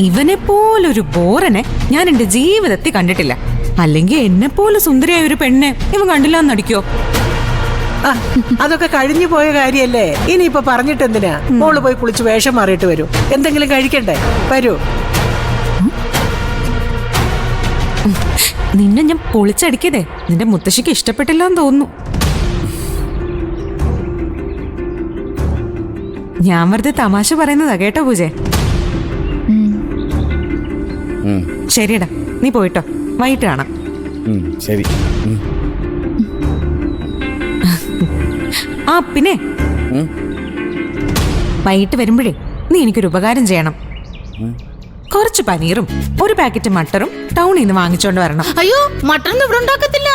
ഇവനെ പോലൊരു ബോറനെ ഞാൻ എന്റെ ജീവിതത്തിൽ കണ്ടിട്ടില്ല. അല്ലെങ്കിൽ എന്നെ പോലെ സുന്ദരിയായ ഒരു പെണ്ണെ ഇവൻ കണ്ടില്ല എന്നടിക്കോ? അതൊക്കെ കഴിഞ്ഞു പോയ കാര്യല്ലേ. ഇനിയിപ്പൊ പറഞ്ഞിട്ട് എന്തിനാ? മോള് പോയി കുളിച്ച് വേഷം മാറിയിട്ട് വരൂ. എന്തെങ്കിലും കഴിക്കണ്ടേ? വരൂ. നിന്നെ ഞാൻ പൊളിച്ചടിക്കതേ നിന്റെ മുത്തശ്ശിക്ക് ഇഷ്ടപ്പെട്ടില്ല എന്ന് തോന്നുന്നു. ഞാൻ വെറുതെ തമാശ പറയുന്നതാ കേട്ടോ പൂജേ. ശരിയടാ, നീ പോയിട്ടോ, വൈകിട്ട് കാണാം. ശരി. ആ പിന്നെ വൈകിട്ട് വരുമ്പോഴേ നീ എനിക്കൊരു ഉപകാരം ചെയ്യണം. കുറച്ച് പനീറും ഒരു പാക്കറ്റ് മട്ടറും ടൗണിൽ നിന്ന് വാങ്ങിച്ചോണ്ട് വരണം. അയ്യോ, മട്ടൺ ഇവിടെ ഉണ്ടാക്കത്തില്ല.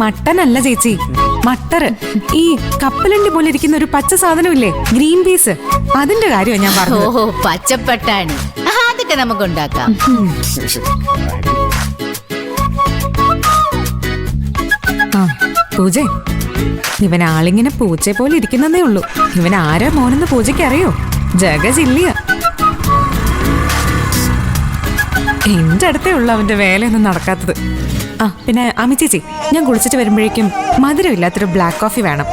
മട്ടൻ അല്ല ചേച്ചി, മട്ടർ. ഈ കപ്പലണ്ടി പോലെ ഇരിക്കുന്ന ഒരു പച്ച സാധനമില്ലേ, ഗ്രീൻ പീസ്, അതിന്റെ കാര്യമാണ് ഞാൻ പറഞ്ഞത്. ഓഹോ, പച്ചപ്പട്ടാണി. അതൊക്കെ നമുക്ക് ഉണ്ടാക്കാം. ആ പൂജ, ഇവൻ ആളിങ്ങനെ പൂച്ചയെ പോലെ ഇരിക്കുന്നതേ ഉള്ളൂ. ഇവൻ ആരാ മോനെന്ന് പൂജയ്ക്ക് അറിയോ? ജഗജില്ലിയ. എന്റെ അടുത്തേ ഉള്ളു അവന്റെ വേലയൊന്നും നടക്കാത്തത്. ആ പിന്നെ അമ്മി ചേച്ചി, ഞാൻ കുളിച്ചിട്ട് വരുമ്പോഴേക്കും മധുരമില്ലാത്തൊരു ബ്ലാക്ക് കോഫി വേണം.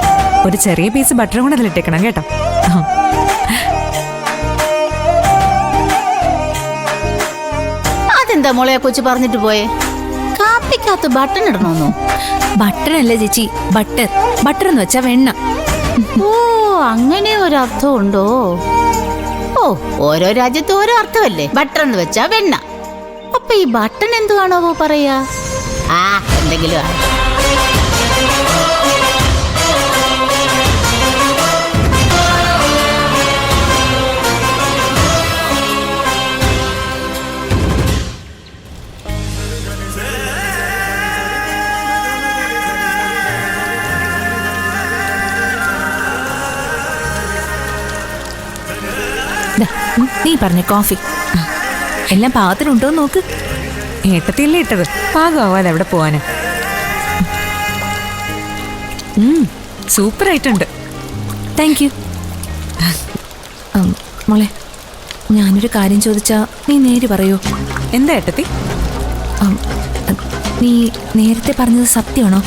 ഒരു ചെറിയ പീസ് ബട്ടറും കൂടെ അതിലിട്ടേക്കണം കേട്ടോ. അതെന്താ മോളെ കൊച്ചു പറഞ്ഞിട്ട് പോയെ? കാപ്പിക്കകത്ത് ബട്ടൺ ഇടണമെന്നോ? ബട്ടർ അല്ല ചേച്ചി, ബട്ടർ. ബട്ടർ എന്ന് വെച്ചാ വെണ്ണ. ഓ, അങ്ങനെ ഒരർത്ഥം ഉണ്ടോ? ഓ, ഓരോ രാജ്യത്ത് ഓരോ അർത്ഥമല്ലേ. ബട്ടർ എന്ന് വെച്ചാ വെണ്ണ. അപ്പൊ ഈ ബട്ടൺ എന്തുവാണോ പറയാ? ആ, എന്തെങ്കിലും ആണ്. നീ പറഞ്ഞ കോഫി എല്ലാം പാകത്തിനുണ്ടോ നോക്ക്. ഏട്ടത്തിയല്ലേ ഇട്ടത്, പാകമാവാതെ എവിടെ പോവാന്. സൂപ്പർ ആയിട്ടുണ്ട്. Thank you. മോളെ, ഞാനൊരു കാര്യം ചോദിച്ചാ നീ നേര് പറയോ? എന്താ ഏട്ടത്തി? നീ നേരത്തെ പറഞ്ഞത് സത്യമാണോ?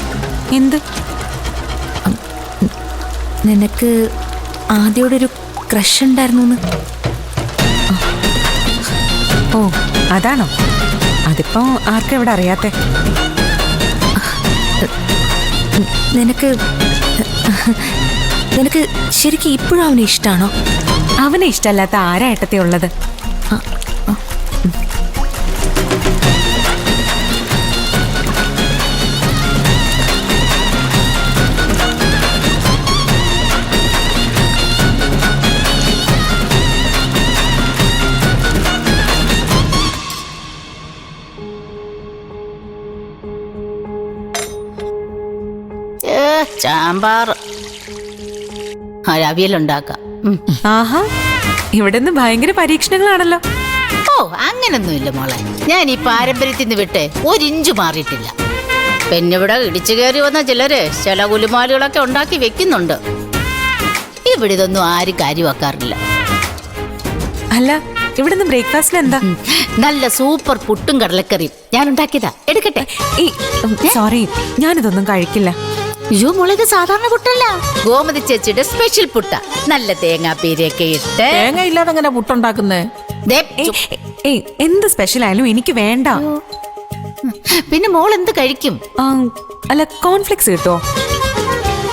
എന്ത്? നിനക്ക് ആദ്യോടൊരു ക്രഷ് ഉണ്ടായിരുന്നു. ഓ, അതാണോ? അതിപ്പോ ആർക്കും ഇവിടെ അറിയാത്തെ. നിനക്ക് ശരിക്കും ഇപ്പോഴും അവനെ ഇഷ്ടമാണോ? അവനെ ഇഷ്ടമല്ലാത്ത ആരാ ഏട്ടത്തി ഉള്ളത്? സാമ്പാർ, അവിയലുണ്ടാക്കാം. ആഹാ, ഇവിടെ നിന്ന് ഭയങ്കര പരീക്ഷണങ്ങളാണല്ലോ. ഓ, അങ്ങനൊന്നുമില്ല മോളെ. ഞാൻ ഈ പാരമ്പര്യത്തിൽ നിന്ന് വിട്ട് ഒരിഞ്ചു മാറിയിട്ടില്ല. പിന്നെ ഇവിടെ ഇടിച്ചു കയറി വന്ന ചില കുലുമാലുകളൊക്കെ ഉണ്ടാക്കി വെക്കുന്നുണ്ട്. ഇവിടെ ഇതൊന്നും ആരും കാര്യമാക്കാറില്ല. അല്ല, ഇവിടെ നിന്ന് ബ്രേക്ക്ഫാസ്റ്റിന് എന്താ? നല്ല സൂപ്പർ പുട്ടും കടലക്കറിയും ഞാൻ ഉണ്ടാക്കിയതാ. എടുക്കട്ടെ? സോറി, ഞാനിതൊന്നും കഴിക്കില്ല. അയ്യോ മോളെ, ഇത് സാധാരണ പുട്ടല്ല, ഗോമതി ചേച്ചിയുടെ സ്പെഷ്യൽ പുട്ട. നല്ല തേങ്ങാപ്പീരയൊക്കെ ഇട്ട്. തേങ്ങ ഇല്ലാതെ എങ്ങനെ പുട്ടുണ്ടാക്കുന്നേ? എന്ത് സ്പെഷ്യൽ ആയാലും എനിക്ക് വേണ്ട. പിന്നെ മോൾ എന്ത് കഴിക്കും? അല്ല, കോൺഫ്ലെക്സ് കിട്ടോ?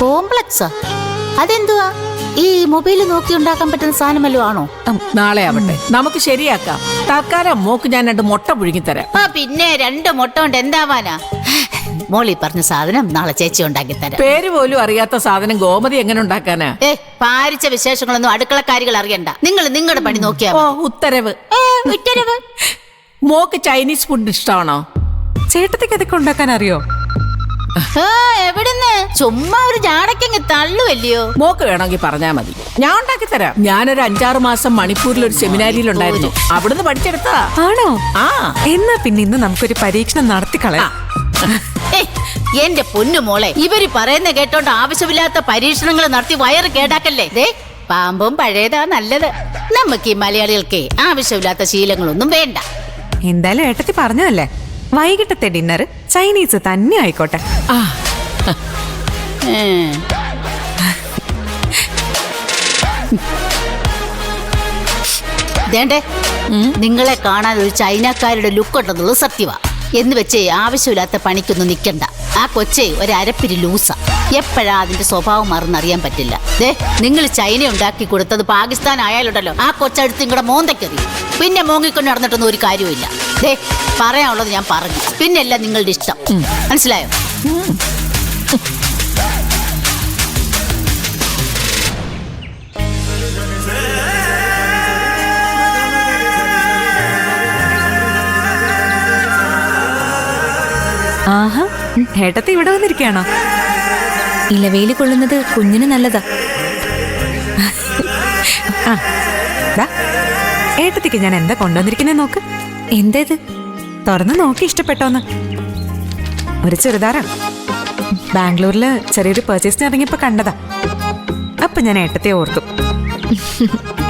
കോംപ്ലക്സാ? അതെന്തുവാ? ഈ മൊബൈൽ നോക്കി ഉണ്ടാക്കാൻ പറ്റുന്ന സാധനം വല്ലതും ആണോ? നാളെ ആവട്ടെ, നമുക്ക് ശരിയാക്കാം. തൽക്കാലം മോക്ക് ഞാൻ 2 മുട്ട പുഴുങ്ങി തരാം. പിന്നെ 2 മുട്ട കൊണ്ട് എന്താവാനാ? മോളി പറഞ്ഞ സാധനം നാളെ ചേച്ചി ഉണ്ടാക്കി തരാം. പേര് പോലും അറിയാത്ത സാധനം ഗോമതി എങ്ങനെ ഉണ്ടാക്കാനാ? പാരിച്ച വിശേഷങ്ങളൊന്നും അടുക്കളക്കാരികൾ അറിയണ്ട. നിങ്ങൾ നിങ്ങളുടെ പണി നോക്കിയാ. ഓ, ഉത്തരവ്. മോക്ക് ചൈനീസ് ഫുഡ് ഇഷ്ടമാണോ? ചേട്ടത്തിക്ക് അതൊക്കെ ഉണ്ടാക്കാൻ അറിയോ? എവിടുന്ന്? ചുമ്മാ ഒരു ജാടക്കങ്ങ് തള്ളുവല്ലയോ. മോക്ക് വേണമെങ്കിൽ പറഞ്ഞാ മതി, ഞാൻ ഉണ്ടാക്കി തരാം. ഞാനൊരു 5-6 മാസം മണിപ്പൂരിൽ ഒരു സെമിനാരിയിൽ ഉണ്ടായിരുന്നു. അവിടുന്ന് പഠിച്ചെടുത്താ. ആണോ? ആ, എന്നാ പിന്നെ ഇന്ന് നമുക്കൊരു പരീക്ഷണം നടത്തിക്കളയാം. എന്റെ പൊന്നു മോളെ, ഇവര് പറയുന്ന കേട്ടോണ്ട് ആവശ്യമില്ലാത്ത പരീക്ഷണങ്ങൾ നടത്തി വയറ് കേടാക്കല്ലേ. പാമ്പും പഴയതാ നല്ലത്. നമുക്ക് ഈ മലയാളികൾക്ക് ആവശ്യമില്ലാത്ത ശീലങ്ങളൊന്നും വേണ്ട. എന്തായാലും ഏട്ടത്തി പറഞ്ഞതല്ലേ, വൈകിട്ടത്തെ ഡിന്നർ ചൈനീസ് തന്നെ ആയിക്കോട്ടെ. ആ ദേണ്ടേ, നിങ്ങളെ കാണാൻ ഒരു ചൈനക്കാരുടെ ലുക്ക് ഉണ്ടെന്നുള്ളത് സത്യവാ. എന്ന് വെച്ചേ ആവശ്യമില്ലാത്ത പണിക്കൊന്നും നിൽക്കണ്ട. ആ കൊച്ചേ ഒരു അരപ്പിരി ലൂസാ. എപ്പോഴാ അതിന്റെ സ്വഭാവം മാറുന്നറിയാൻ പറ്റില്ല. ദേ, നിങ്ങൾ ചൈന ഉണ്ടാക്കി കൊടുത്തത് പാകിസ്ഥാൻ ആയാലുണ്ടല്ലോ, ആ കൊച്ചടുത്ത് നിങ്ങളുടെ മോന്തയ്ക്കറി. പിന്നെ മോങ്ങിക്കൊണ്ട് നടന്നിട്ടൊന്നും ഒരു കാര്യമില്ല. ദേ, പറയാനുള്ളത് ഞാൻ പറഞ്ഞു. പിന്നെല്ലാം നിങ്ങളുടെ ഇഷ്ടം. മനസ്സിലായോ? ആഹാ, ഏട്ടത്തി ഇവിടെ വന്നിരിക്കുകയാണോ? ഇലവേലി കൊള്ളുന്നത് കുഞ്ഞിന് നല്ലതാ. ആ, ദാ, ഏട്ടത്തിക്ക് ഞാൻ എന്താ കൊണ്ടുവന്നിരിക്കുന്നേ നോക്ക്. എന്തേത്? തുറന്ന് നോക്കി ഇഷ്ടപ്പെട്ടോന്ന്. ഒരു ചുരിദാറാ. ബാംഗ്ലൂരില് ചെറിയൊരു പർച്ചേസിന് ഇറങ്ങിയപ്പോ കണ്ടതാ. അപ്പൊ ഞാൻ ഏട്ടത്തെ ഓർത്തു.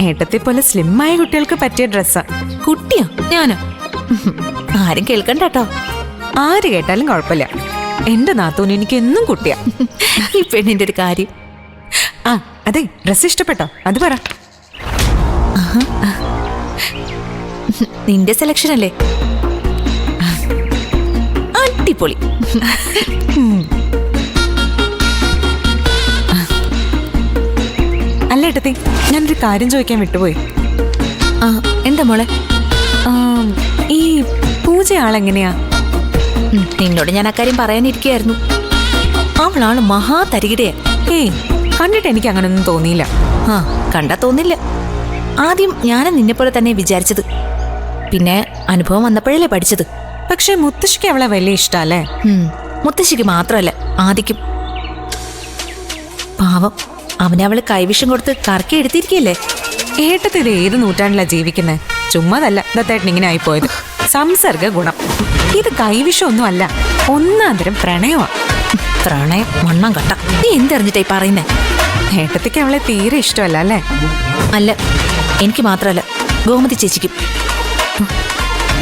ഏട്ടത്തെ പോലെ സ്ലിം ആയ കുട്ടികൾക്ക് പറ്റിയ ഡ്രസ്സാ. കുട്ടിയോ? ഞാനോ? ആരും കേൾക്കണ്ട കേട്ടോ. ആര് കേട്ടാലും കുഴപ്പമില്ല. എന്റെ നാത്തൂന് എനിക്ക് എന്നും കുട്ടിയാ. ഈ പെണ്ണിന്റെ ഒരു കാര്യം. ആ അതെ, ഡ്രസ് ഇഷ്ടപ്പെട്ടോ? അത് പറ. നിന്റെ സെലക്ഷൻ അല്ലേ? അടിപൊളി. അല്ല ഏട്ടത്തി, ഞാനൊരു കാര്യം ചോദിക്കാൻ വിട്ടുപോയി. ആ, എന്താ മോളെ? ഈ പൂജ ആളെങ്ങനെയാ? നിന്നോട് ഞാൻ അക്കാര്യം പറയാനിരിക്കുകയായിരുന്നു. അവളാണ് മഹാ തരികിടയാ. ഏയ്, കണ്ടിട്ട് എനിക്ക് അങ്ങനൊന്നും തോന്നിയില്ല. ആ, കണ്ടാ തോന്നില്ല. ആദ്യം ഞാനും നിന്നെ പോലെ തന്നെ വിചാരിച്ചത്. പിന്നെ അനുഭവം വന്നപ്പോഴല്ലേ പഠിച്ചത്. പക്ഷെ മുത്തശ്ശിക്ക് അവളെ വലിയ ഇഷ്ടല്ലേ? മുത്തശ്ശിക്ക് മാത്രമല്ല, ആദിക്കും. പാവം, അവള് കൈവിഷം കൊടുത്ത് കറക്കി എടുത്തിരിക്കല്ലേ. ഏട്ടത്തി ഇത് ഏത് നൂറ്റാണ്ടിലാ ജീവിക്കുന്നേ? ചുമ്മാതല്ല ദത്തേട്ടൻ ഇങ്ങനെ ആയിപ്പോയത്. സംസർഗ ഗുണം. ഇത് കൈവിഷമൊന്നും അല്ല, ഒന്നാന്തരം പ്രണയമാ. പ്രണയം മണ്ണം കട്ട. നീ എന്തറിഞ്ഞിട്ടായി പറയുന്നേ? ഏട്ടത്തിക്ക് അവളെ തീരെ ഇഷ്ടമല്ല അല്ലേ? അല്ല, എനിക്ക് മാത്രമല്ല, ഗോമതി ചേച്ചിക്കും.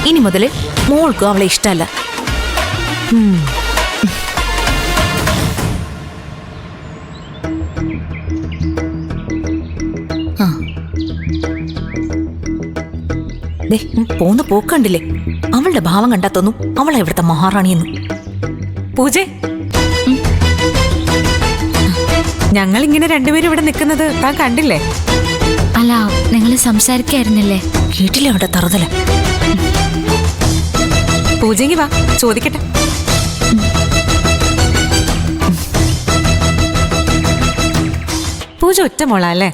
ഇനി മുതല് മോൾക്കും അവളെ ഇഷ്ടമല്ല. പോന്ന് പോക്കണ്ടില്ലേ? അവളുടെ ഭാവം കണ്ടാ തോന്നും അവളെ ഇവിടുത്തെ മഹാറാണിയെന്ന്. പൂജ, ഞങ്ങൾ ഇങ്ങനെ രണ്ടുപേരും ഇവിടെ നിൽക്കുന്നത് താൻ കണ്ടില്ലേ? അല്ല, നിങ്ങൾ സംസാരിക്കായിരുന്നില്ലേ? കേട്ടില്ലേ അവിടെ തറുതല? പൂജയ്ക്ക് വാ, ചോദിക്കട്ടെ. പൂജ ഒറ്റ മോളാ അല്ലേ?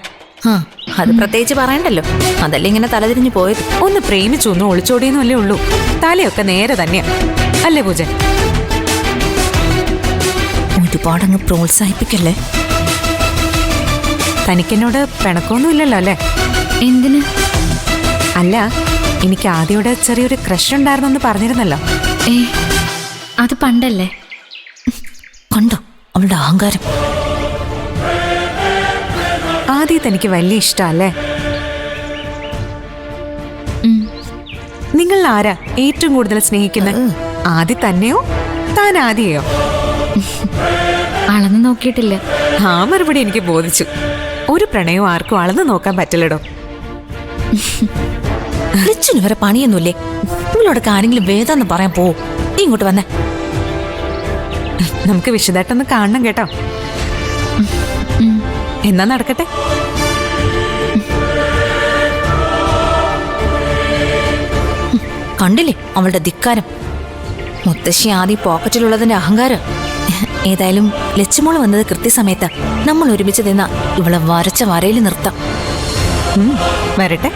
ആ, അത് പ്രത്യേകിച്ച് പറയണ്ടല്ലോ. അതല്ലേ ഇങ്ങനെ തലതിരിഞ്ഞു പോയത്. ഒന്ന് പ്രേമിച്ചു, ഒന്ന് ഒളിച്ചോടിയെന്നും അല്ലേ ഉള്ളൂ. തലയൊക്കെ നേരെ തന്നെയാ അല്ലേ പൂജ? ഒരുപാടങ്ങ് പ്രോത്സാഹിപ്പിക്കല്ലേ. തനിക്കെന്നോട് പിണക്കൊന്നും ഇല്ലല്ലോ അല്ലേ? എന്തിന്? അല്ല, എനിക്ക് ആദ്യയോടെ ചെറിയൊരു ക്രഷ് ഉണ്ടായിരുന്നെന്ന് പറഞ്ഞിരുന്നല്ലോ. അത് പണ്ടല്ലേ. കണ്ടോ അവളുടെ അഹങ്കാരം. ആദ്യത്തെ എനിക്ക് വലിയ ഇഷ്ടമല്ലേ? നിങ്ങൾ ആരാ ഏറ്റവും കൂടുതൽ സ്നേഹിക്കുന്നത്? ആദ്യ തന്നെയോ താൻ ആദ്യയോ? അളന്ന് നോക്കിയിട്ടില്ല. ആ മറുപടി എനിക്ക് ബോധിച്ചു. ഒരു പ്രണയവും ആർക്കും അളന്ന് നോക്കാൻ പറ്റില്ലടോ. ലച്ചിന് വരെ പണിയൊന്നുമില്ലേ? നിങ്ങളോടൊക്കെ ആരെങ്കിലും വേദമെന്ന് പറയാൻ പോവും. നീ ഇങ്ങോട്ട് വന്നേ. നമുക്ക് വിശദമായിട്ടൊന്ന് കാണണം കേട്ടോ. എന്നാ നടക്കട്ടെ. കണ്ടില്ലേ അവളുടെ ധിക്കാരം. മുത്തശ്ശി ആദ്യം പോക്കറ്റിലുള്ളതിന്റെ അഹങ്കാരം. ഏതായാലും ലച്ചുമോള് വന്നത് കൃത്യസമയത്താ. നമ്മൾ ഒരുമിച്ച് നിന്ന ഇവളെ വരച്ച വരയിൽ നിർത്താം. വരട്ടെ.